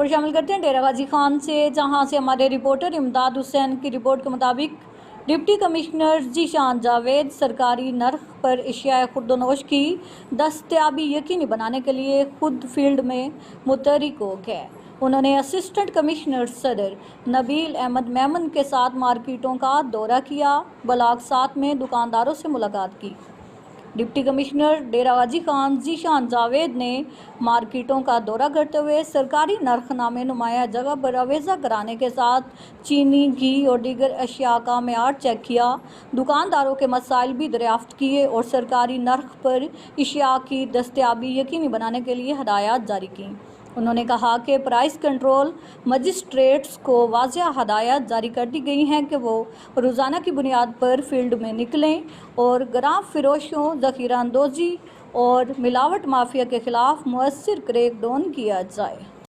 شامل کرتے ہیں ڈیرہ غازی خان سے، جہاں سے ہمارے رپورٹر امداد حسین کی رپورٹ کے مطابق ڈپٹی کمشنر ذیشان جاوید سرکاری نرخ پر اشیاء خوردونوش کی دستیابی یقینی بنانے کے لیے خود فیلڈ میں متحرک ہو گئے۔ انہوں نے اسسٹنٹ کمشنر صدر نبیل احمد میمن کے ساتھ مارکیٹوں کا دورہ کیا، بلاک 7 میں دکانداروں سے ملاقات کی۔ ڈپٹی کمشنر ڈیرہ غازی خان ذیشان جاوید نے مارکیٹوں کا دورہ کرتے ہوئے سرکاری نرخ نامے نمایاں جگہ پر آویزہ کرانے کے ساتھ چینی، گھی اور دیگر اشیاء کا معیار چیک کیا، دکانداروں کے مسائل بھی دریافت کیے اور سرکاری نرخ پر اشیاء کی دستیابی یقینی بنانے کے لیے ہدایات جاری کیں۔ انہوں نے کہا کہ پرائس کنٹرول مجسٹریٹس کو واضح ہدایات جاری کر دی گئی ہیں کہ وہ روزانہ کی بنیاد پر فیلڈ میں نکلیں اور گرام فروشوں، ذخیرہ اندوزی اور ملاوٹ مافیا کے خلاف مؤثر کریک ڈاؤن کیا جائے۔